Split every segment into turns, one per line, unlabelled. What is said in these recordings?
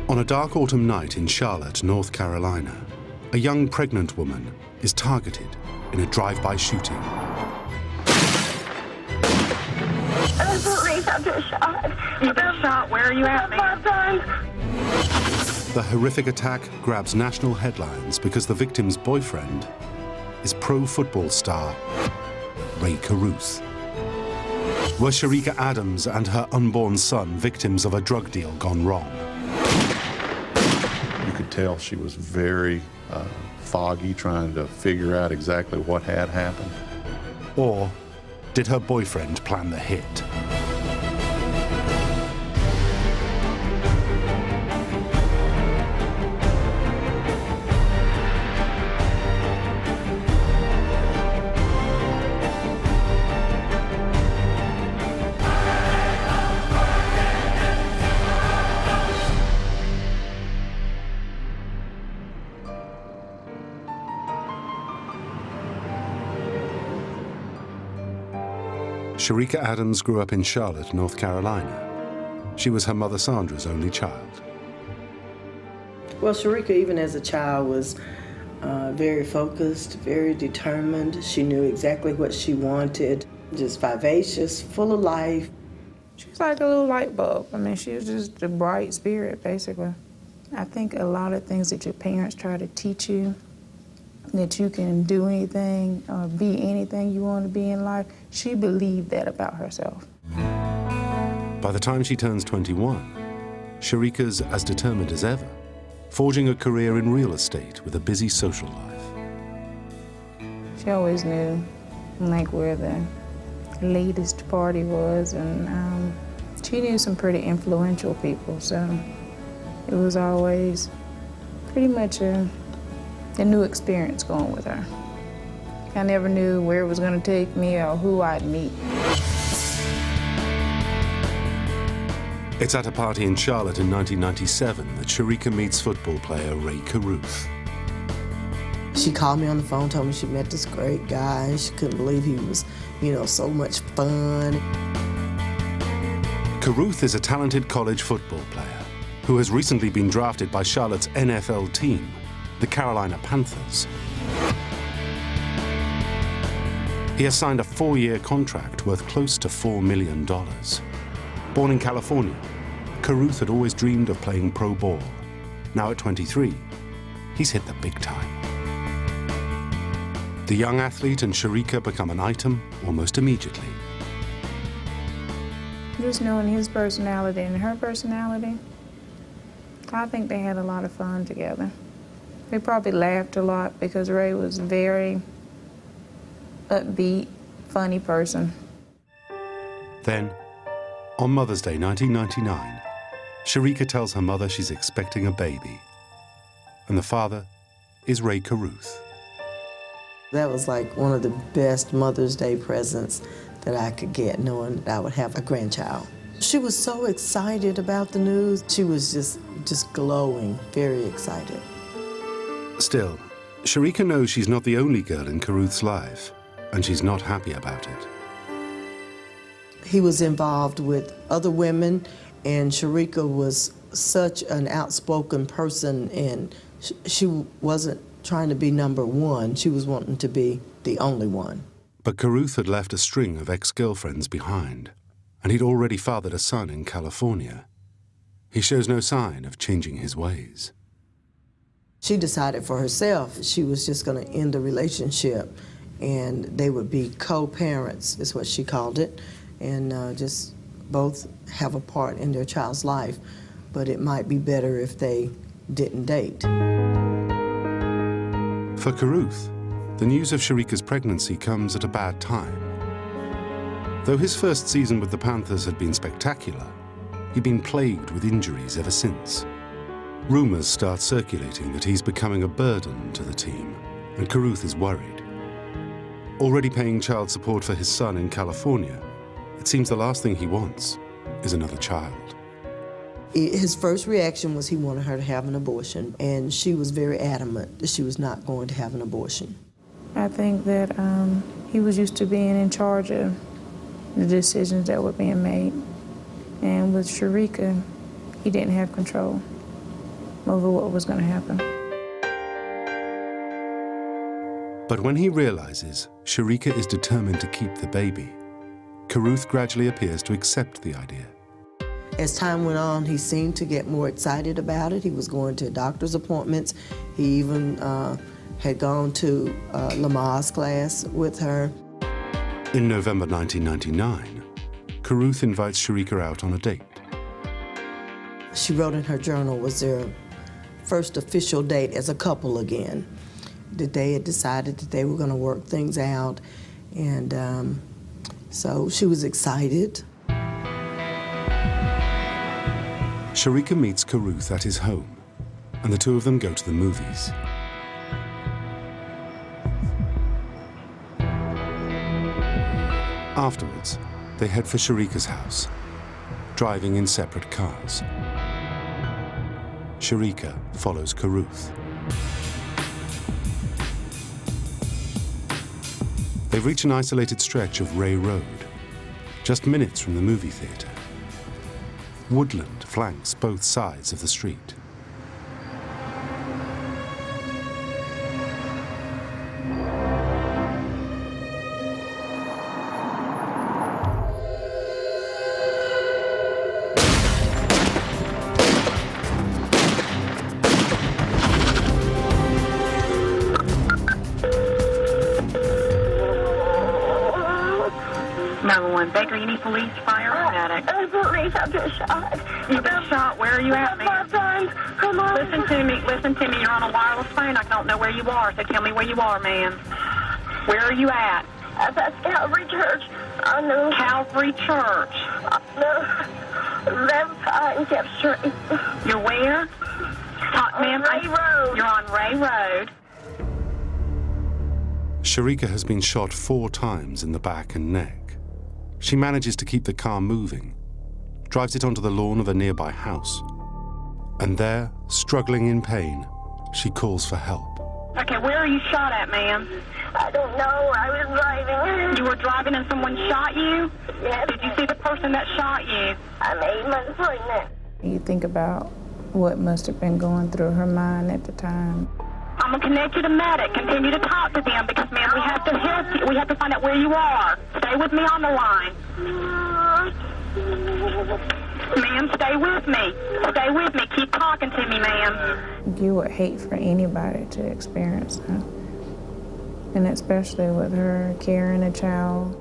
On a dark autumn night in Charlotte, North Carolina, a young pregnant woman is targeted in a drive-by shooting.
Police, I've been shot.
You've been shot? Where are you at,
My son.
The horrific attack grabs national headlines because the victim's boyfriend is pro football star Ray Carruth. Were Shericka Adams and her unborn son victims of a drug deal gone wrong?
You could tell she was very foggy, trying to figure out exactly what had happened.
Or did her boyfriend plan the hit? Shericka Adams grew up in Charlotte, North Carolina. She was her mother Sandra's only child.
Well, Shericka, even as a child, was very focused, very determined. She knew exactly what she wanted, just vivacious, full of life.
She was like a little light bulb. I mean, she was just a bright spirit, basically. I think a lot of things that your parents try to teach you, that you can do anything or be anything you want to be in life, she believed that about herself.
By the time she turns 21, Shericka's as determined as ever, forging a career in real estate with a busy social life.
She always knew, like, where the latest party was, and she knew some pretty influential people, so it was always pretty much a new experience going with her. I never knew where it was going to take me or who I'd meet.
It's at a party in Charlotte in 1997 that Shericka meets football player Ray Carruth.
She called me on the phone, told me she met this great guy, and she couldn't believe he was, so much fun.
Carruth is a talented college football player who has recently been drafted by Charlotte's NFL team, the Carolina Panthers. He has signed a 4-year contract worth close to $4 million. Born in California, Carruth had always dreamed of playing pro ball. Now at 23, he's hit the big time. The young athlete and Shericka become an item almost immediately.
Just knowing his personality and her personality, I think they had a lot of fun together. They probably laughed a lot because Ray was a very upbeat, funny person.
Then, on Mother's Day 1999, Shericka tells her mother she's expecting a baby. And the father is Ray Carruth.
That was like one of the best Mother's Day presents that I could get, knowing that I would have a grandchild. She was so excited about the news. She was just glowing, very excited.
Still, Shericka knows she's not the only girl in Carruth's life, and she's not happy about it.
He was involved with other women, and Shericka was such an outspoken person, and she wasn't trying to be number one. She was wanting to be the only one.
But Carruth had left a string of ex-girlfriends behind, and he'd already fathered a son in California. He shows no sign of changing his ways.
She decided for herself she was just going to end the relationship, and they would be co-parents, is what she called it, and just both have a part in their child's life, but it might be better if they didn't date.
For Carruth, the news of Shericka's pregnancy comes at a bad time. Though his first season with the Panthers had been spectacular, he'd been plagued with injuries ever since. Rumors start circulating that he's becoming a burden to the team, and Carruth is worried. Already paying child support for his son in California, it seems the last thing he wants is another child.
His first reaction was he wanted her to have an abortion, and she was very adamant that she was not going to have an abortion.
I think that he was used to being in charge of the decisions that were being made. And with Shericka, he didn't have control. over what was going to happen.
But when he realizes Sharika is determined to keep the baby, Carruth gradually appears to accept the idea.
As time went on, he seemed to get more excited about it. He was going to doctor's appointments. He even had gone to Lamaze class with her.
In November 1999, Carruth invites Sharika out on a date.
She wrote in her journal was their first official date as a couple again. That they had decided that they were going to work things out, and so she was excited.
Sharika meets Carruth at his home, and the two of them go to the movies. Afterwards, they head for Sharika's house, driving in separate cars. Sharika follows Carruth. They reach an isolated stretch of Ray Road, just minutes from the movie theatre. Woodland flanks both sides of the street.
Baker, you need police, fire, or medic?
Police, I've been shot.
You've been shot. Where are you at, man?
5 times. Come on.
Listen to me. Listen to me. You're on a wireless phone. I don't know where you are, so tell me where you are, man. Where are you at?
At Calvary Church. On the
Calvary Church.
left side in Jeff Street.
You're where?
On Ray Road.
You're on Ray Road.
Sharika has been shot 4 times in the back and neck. She manages to keep the car moving, drives it onto the lawn of a nearby house, and there, struggling in pain, she calls for help.
Okay, where are you shot at, ma'am?
I don't know. I was driving.
You were driving and someone shot you?
Yes.
Did you see the person that shot you?
I'm 8 months pregnant.
You think about what must have been going through her mind at the time.
I'm going to connect you to medic. Continue to talk to them because, ma'am, we have to help you. We have to find out where you are. Stay with me on the line. Ma'am, stay with me. Stay with me. Keep talking to me, ma'am.
You would hate for anybody to experience that. And especially with her carrying a child.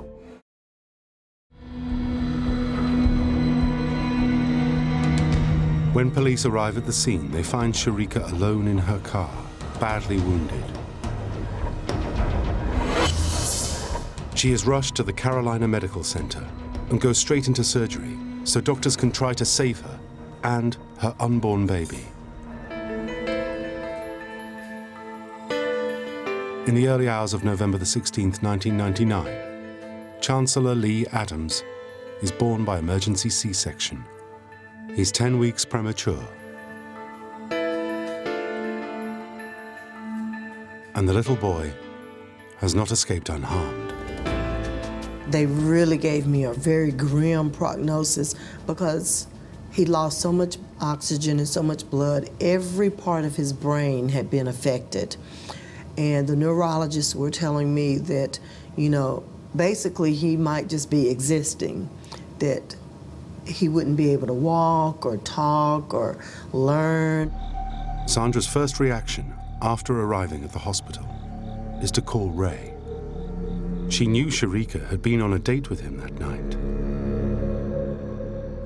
When police arrive at the scene, they find Sharika alone in her car, badly wounded. She is rushed to the Carolina Medical Center and goes straight into surgery so doctors can try to save her and her unborn baby. In the early hours of November the 16th, 1999, Chancellor Lee Adams is born by emergency C-section. He's 10 weeks premature. And the little boy has not escaped unharmed.
They really gave me a very grim prognosis because he lost so much oxygen and so much blood. Every part of his brain had been affected. And the neurologists were telling me that, you know, basically he might just be existing, that he wouldn't be able to walk or talk or learn.
Sandra's first reaction after arriving at the hospital is to call Ray. She knew Sharika had been on a date with him that night.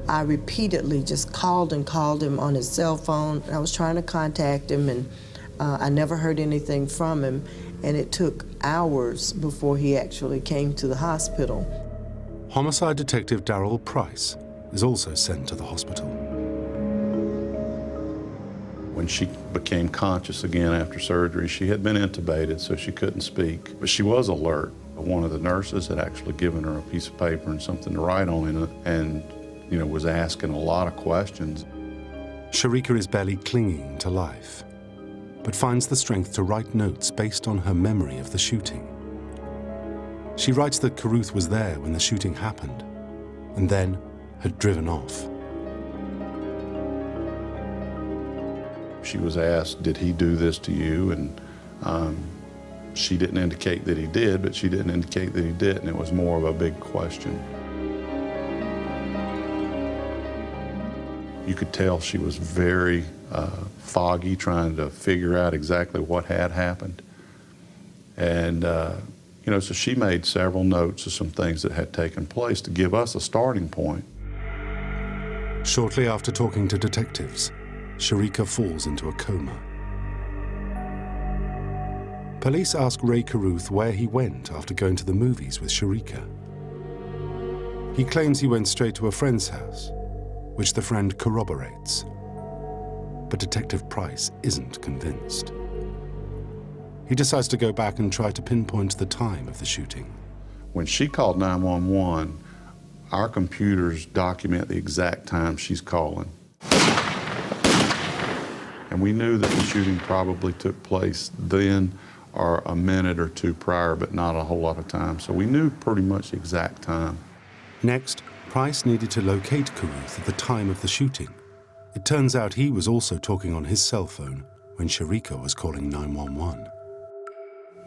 I repeatedly just called him on his cell phone. I was trying to contact him, and I never heard anything from him, and it took hours before he actually came to the hospital.
Homicide Detective Darrell Price is also sent to the hospital.
When she became conscious again after surgery, she had been intubated, so she couldn't speak, but she was alert. One of the nurses had actually given her a piece of paper and something to write on in it, and, you know, was asking a lot of questions.
Sharika is barely clinging to life, but finds the strength to write notes based on her memory of the shooting. She writes that Carruth was there when the shooting happened, and then had driven off.
She was asked, did he do this to you? And she didn't indicate that he did, but she didn't indicate that he didn't. It was more of a big question. You could tell she was very foggy, trying to figure out exactly what had happened. And, you know, so she made several notes of some things that had taken place to give us a starting point.
Shortly after talking to detectives, Sharika falls into a coma. Police ask Ray Carruth where he went after going to the movies with Sharika. He claims he went straight to a friend's house, which the friend corroborates. But Detective Price isn't convinced. He decides to go back and try to pinpoint the time of the shooting.
When she called 911, our computers document the exact time she's calling. And we knew that the shooting probably took place then or a minute or two prior, but not a whole lot of time. So we knew pretty much the exact time.
Next, Price needed to locate Carruth at the time of the shooting. It turns out he was also talking on his cell phone when Sharika was calling 911.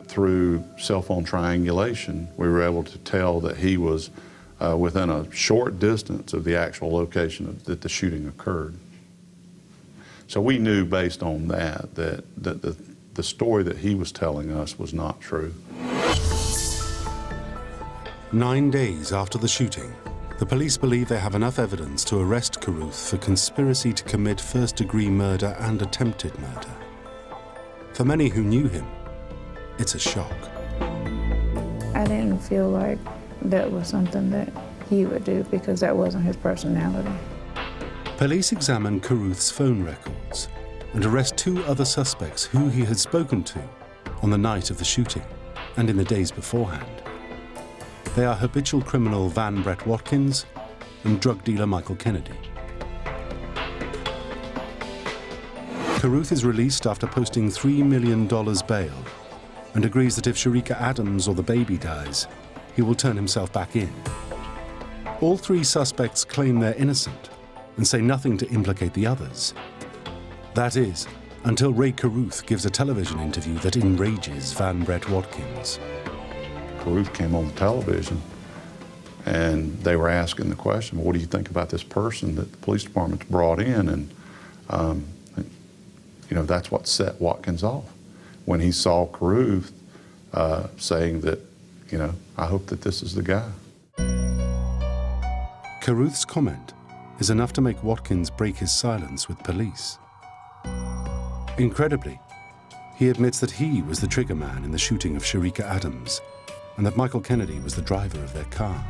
Through cell phone triangulation, we were able to tell that he was within a short distance of the actual location that the shooting occurred. So we knew based on that the story that he was telling us was not true.
9 days after the shooting, the police believe they have enough evidence to arrest Carruth for conspiracy to commit first-degree murder and attempted murder. For many who knew him, it's a shock.
I didn't feel like that was something that he would do because that wasn't his personality.
Police examine Carruth's phone records and arrest 2 other suspects who he had spoken to on the night of the shooting and in the days beforehand. They are habitual criminal Van Brett Watkins and drug dealer Michael Kennedy. Carruth is released after posting $3 million bail and agrees that if Sharika Adams or the baby dies, he will turn himself back in. All 3 suspects claim they're innocent and say nothing to implicate the others. That is, until Ray Carruth gives a television interview that enrages Van Brett Watkins.
Carruth came on television and they were asking the question, well, what do you think about this person that the police department's brought in? And, you know, that's what set Watkins off. When he saw Carruth saying that, you know, I hope that this is the guy.
Carruth's comment is enough to make Watkins break his silence with police. Incredibly, he admits that he was the trigger man in the shooting of Sharika Adams and that Michael Kennedy was the driver of their car.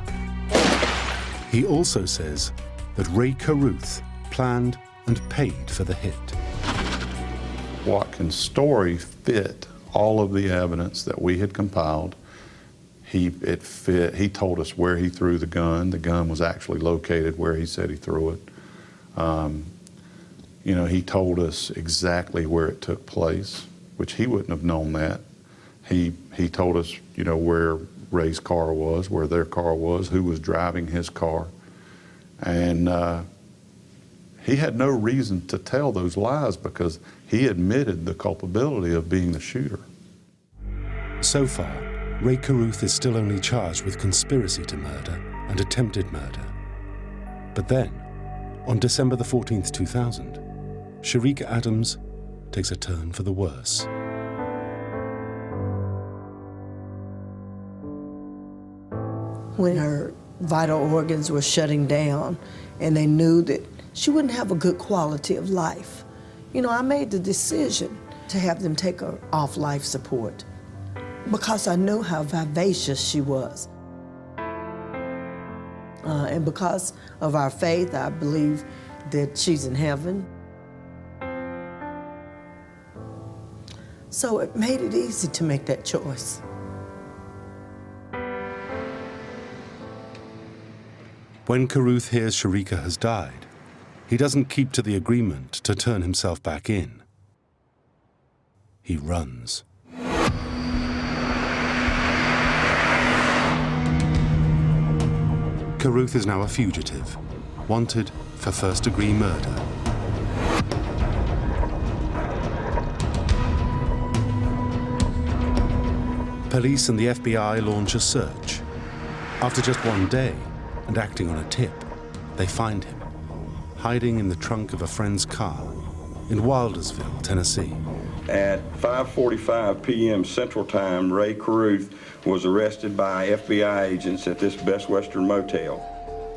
He also says that Ray Carruth planned and paid for the hit.
Watkins' story fit all of the evidence that we had compiled. It fit. He told us where he threw the gun. The gun was actually located where he said he threw it. You know, he told us exactly where it took place, which he wouldn't have known that. He told us, you know, where Ray's car was, where their car was, who was driving his car. And he had no reason to tell those lies because he admitted the culpability of being the shooter.
So far, Ray Carruth is still only charged with conspiracy to murder and attempted murder. But then, on December the 14th, 2000, Sharika Adams takes a turn for the worse.
When her vital organs were shutting down and they knew that she wouldn't have a good quality of life, you know, I made the decision to have them take her off life support because I knew how vivacious she was. And because of our faith, I believe that she's in heaven. So it made it easy to make that choice.
When Carruth hears Sharika has died, he doesn't keep to the agreement to turn himself back in. He runs. Carruth is now a fugitive, wanted for first-degree murder. Police and the FBI launch a search. After just one day, and acting on a tip, they find him, hiding in the trunk of a friend's car in Wildersville, Tennessee.
At 5:45 p.m. Central Time, Ray Caruth was arrested by FBI agents at this Best Western Motel.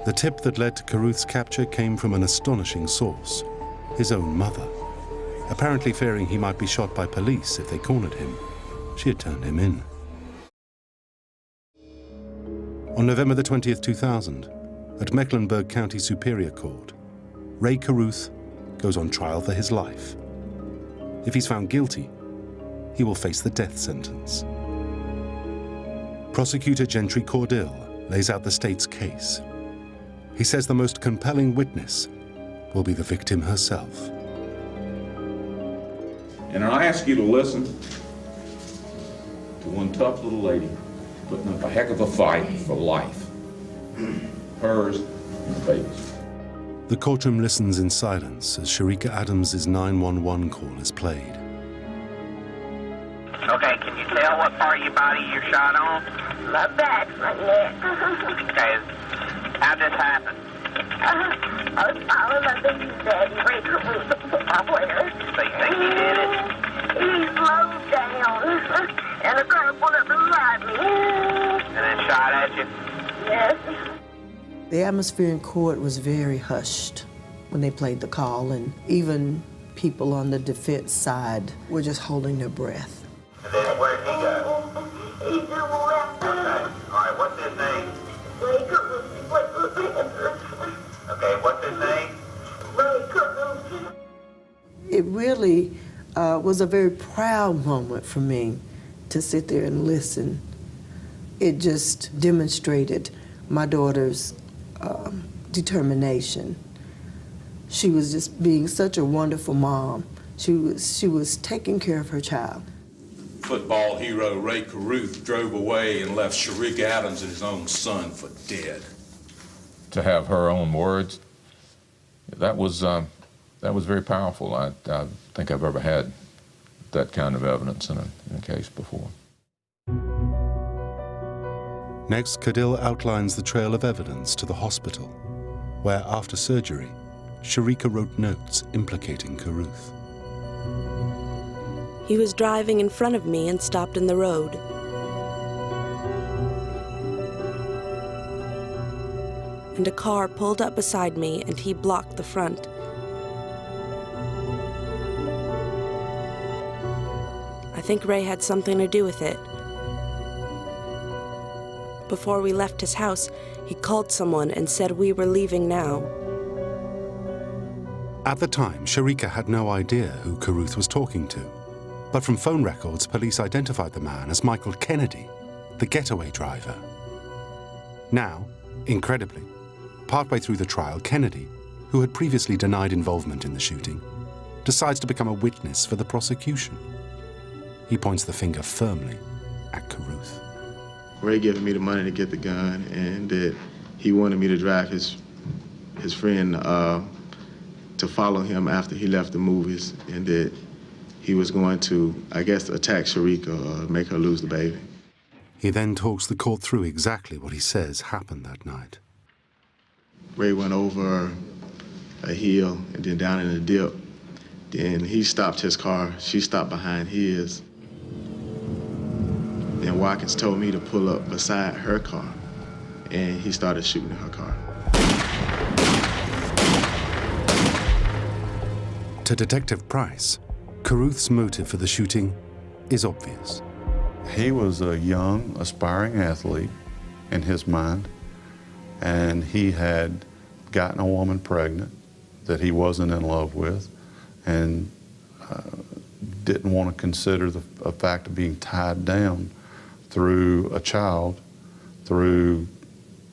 The tip that led to Caruth's capture came from an astonishing source, his own mother. Apparently fearing he might be shot by police if they cornered him, she had turned him in. On November the 20th, 2000, at Mecklenburg County Superior Court, Ray Caruth goes on trial for his life. If he's found guilty, he will face the death sentence. Prosecutor Gentry Cordill lays out the state's case. He says the most compelling witness will be the victim herself.
And I ask you to listen to one tough little lady putting up a heck of a fight for life. Hers and the baby's.
The courtroom listens in silence as Shericka Adams' 911 call is played.
Okay, can you tell what part of your body you're shot on?
My back, my neck.
Okay, how'd this happen?
I was following my baby daddy, Ray Caruth, the football player.
So you think he did it?
He slowed down, and the car pulled up beside me.
And then shot at you?
Yes.
The atmosphere in court was very hushed when they played the call, and even people on the defense side were just holding their breath.
And then where'd he go?
He just left.
Okay, all right, what's his name?
Ray Caruth, he played for the Panthers.
Okay, what's his name?
Ray Caruth.
It really was a very proud moment for me to sit there and listen. It just demonstrated my daughter's determination. She was just being such a wonderful mom. She was taking care of her child.
Football hero Ray Caruth drove away and left Shericka Adams and his own son for dead.
To have her own words, that was very powerful. I think I've ever had that kind of evidence in a case before.
Next, Cordill outlines the trail of evidence to the hospital, where after surgery, Shericka wrote notes implicating Caruth.
He was driving in front of me and stopped in the road. And a car pulled up beside me and he blocked the front. I think Ray had something to do with it. Before we left his house, he called someone and said we were leaving now.
At the time, Shericka had no idea who Caruth was talking to. But from phone records, police identified the man as Michael Kennedy, the getaway driver. Now, incredibly, partway through the trial, Kennedy, who had previously denied involvement in the shooting, decides to become a witness for the prosecution. He points the finger firmly at Caruth.
Ray giving me the money to get the gun, and that he wanted me to drive his friend to follow him after he left the movies, and that he was going to, I guess, attack Shericka or make her lose the baby.
He then talks the court through exactly what he says happened that night.
Ray went over a hill and then down in a dip. Then he stopped his car. She stopped behind his. Then Watkins told me to pull up beside her car, and he started shooting at her car.
To Detective Price, Caruth's motive for the shooting is obvious.
He was a young, aspiring athlete in his mind, and he had gotten a woman pregnant that he wasn't in love with, and didn't want to consider the fact of being tied down through a child, through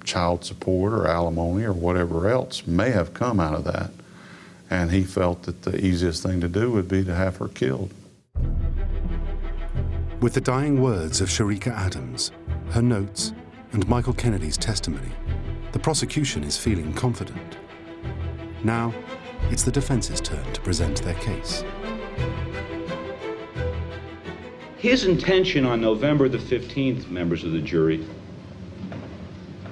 child support or alimony or whatever else may have come out of that. And he felt that the easiest thing to do would be to have her killed.
With the dying words of Shericka Adams, her notes, and Michael Kennedy's testimony, the prosecution is feeling confident. Now, it's the defense's turn to present their case.
His intention on November the 15th, members of the jury,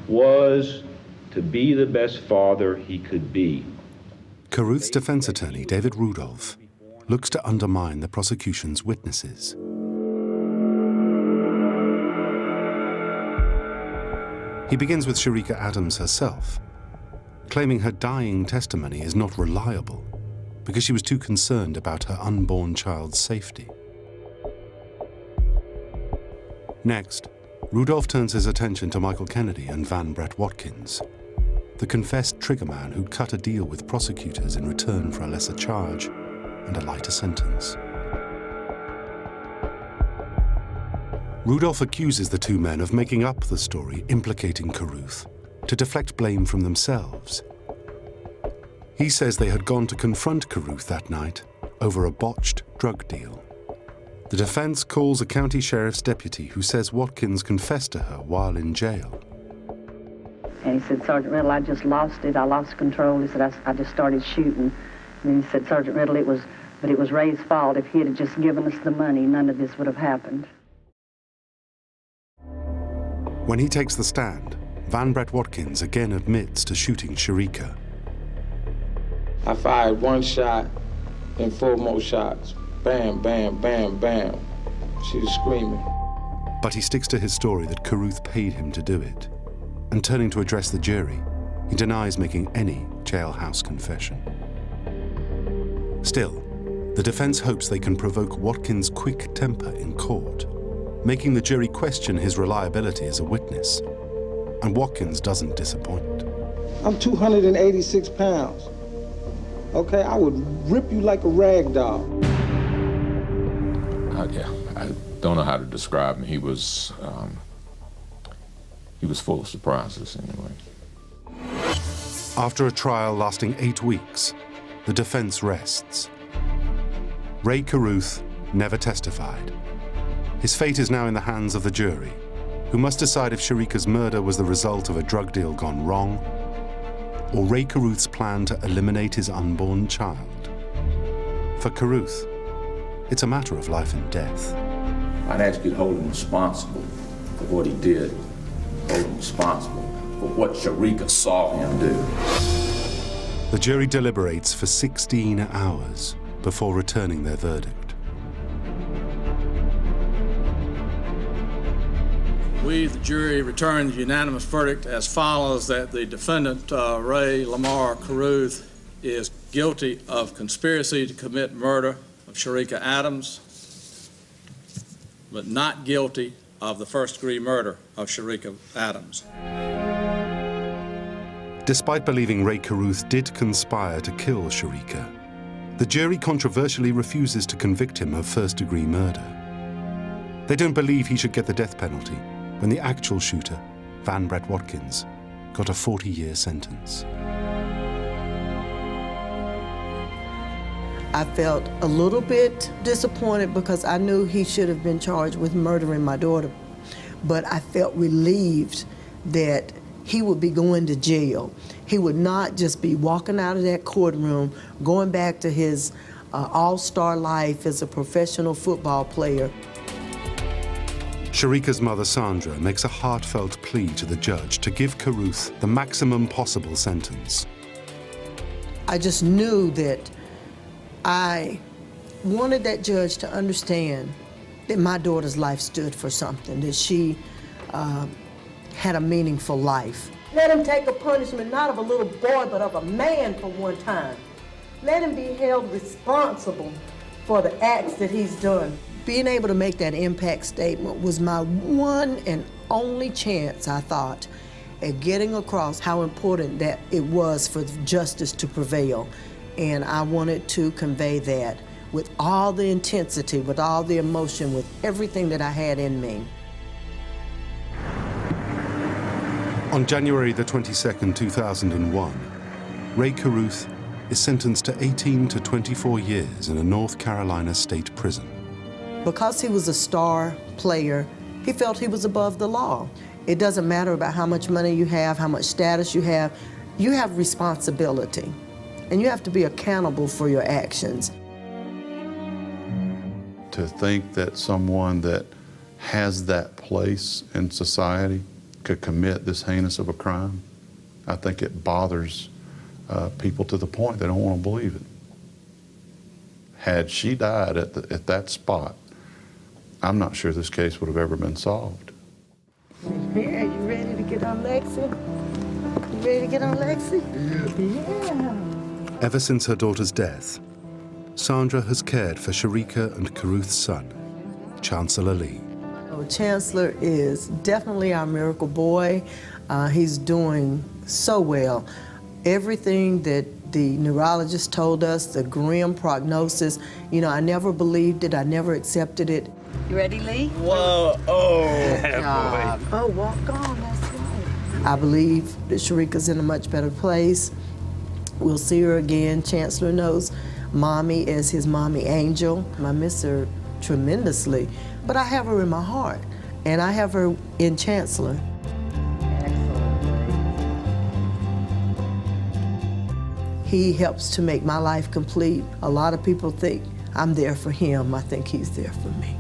was to be the best father he could be.
Carruth's defense attorney, David Rudolph, looks to undermine the prosecution's witnesses. He begins with Shericka Adams herself, claiming her dying testimony is not reliable because she was too concerned about her unborn child's safety. Next, Rudolph turns his attention to Michael Kennedy and Van Brett Watkins, the confessed triggerman who'd cut a deal with prosecutors in return for a lesser charge and a lighter sentence. Rudolph accuses the two men of making up the story implicating Carruth to deflect blame from themselves. He says they had gone to confront Carruth that night over a botched drug deal. The defense calls a county sheriff's deputy who says Watkins confessed to her while in jail.
And he said, Sergeant Riddle, I just lost it. I lost control. He said, I just started shooting. And he said, Sergeant Riddle, it was Ray's fault. If he had just given us the money, none of this would have happened.
When he takes the stand, Van Brett Watkins again admits to shooting Shericka.
I fired one shot and 4 more shots. Bam, bam, bam, bam. She was screaming.
But he sticks to his story that Carruth paid him to do it. And turning to address the jury, he denies making any jailhouse confession. Still, the defense hopes they can provoke Watkins' quick temper in court, making the jury question his reliability as a witness. And Watkins doesn't disappoint.
I'm 286 pounds. Okay, I would rip you like a rag doll.
Yeah, I don't know how to describe him. He was full of surprises anyway.
After a trial lasting 8 weeks, the defense rests. Ray Carruth never testified. His fate is now in the hands of the jury, who must decide if Shericka's murder was the result of a drug deal gone wrong, or Ray Carruth's plan to eliminate his unborn child. For Carruth, it's a matter of life and death.
I'd ask you to hold him responsible for what he did. Hold him responsible for what Shericka saw him do.
The jury deliberates for 16 hours before returning their verdict.
We, the jury, returned the unanimous verdict as follows: that the defendant, Ray Lamar Carruth, is guilty of conspiracy to commit murder of Shericka Adams, but not guilty of the first-degree murder of Shericka Adams.
Despite believing Ray Carruth did conspire to kill Shericka, the jury controversially refuses to convict him of first-degree murder. They don't believe he should get the death penalty when the actual shooter, Van Brett Watkins, got a 40-year sentence.
I felt a little bit disappointed because I knew he should have been charged with murdering my daughter. But I felt relieved that he would be going to jail. He would not just be walking out of that courtroom, going back to his all-star life as a professional football player.
Shericka's mother, Sandra, makes a heartfelt plea to the judge to give Carruth the maximum possible sentence.
I just knew that I wanted that judge to understand that my daughter's life stood for something, that she had a meaningful life. Let him take a punishment, not of a little boy, but of a man for one time. Let him be held responsible for the acts that he's done. Being able to make that impact statement was my one and only chance, I thought, at getting across how important that it was for justice to prevail. And I wanted to convey that with all the intensity, with all the emotion, with everything that I had in me.
On January the 22nd, 2001, Ray Carruth is sentenced to 18 to 24 years in a North Carolina state prison.
Because he was a star player, he felt he was above the law. It doesn't matter about how much money you have, how much status you have responsibility, and you have to be accountable for your actions.
to think that someone that has that place in society could commit this heinous of a crime, I think it bothers people to the point they don't want to believe it. Had she died at that spot, I'm not sure this case would have ever been solved.
Yeah, you ready to get on Lexi? You ready to get on Lexi? Yeah.
Ever since her daughter's death, Sandra has cared for Sharika and Caruth's son, Chancellor Lee.
Chancellor is definitely our miracle boy. He's doing so well. Everything that the neurologist told us, the grim prognosis, you know, I never believed it, I never accepted it.
You ready, Lee?
Whoa, oh.
Oh, walk on, that's right. I believe that Sharika's in a much better place. We'll see her again. Chancellor knows Mommy as his mommy angel. I miss her tremendously, but I have her in my heart, and I have her in Chancellor. He helps to make my life complete. A lot of people think I'm there for him. I think he's there for me.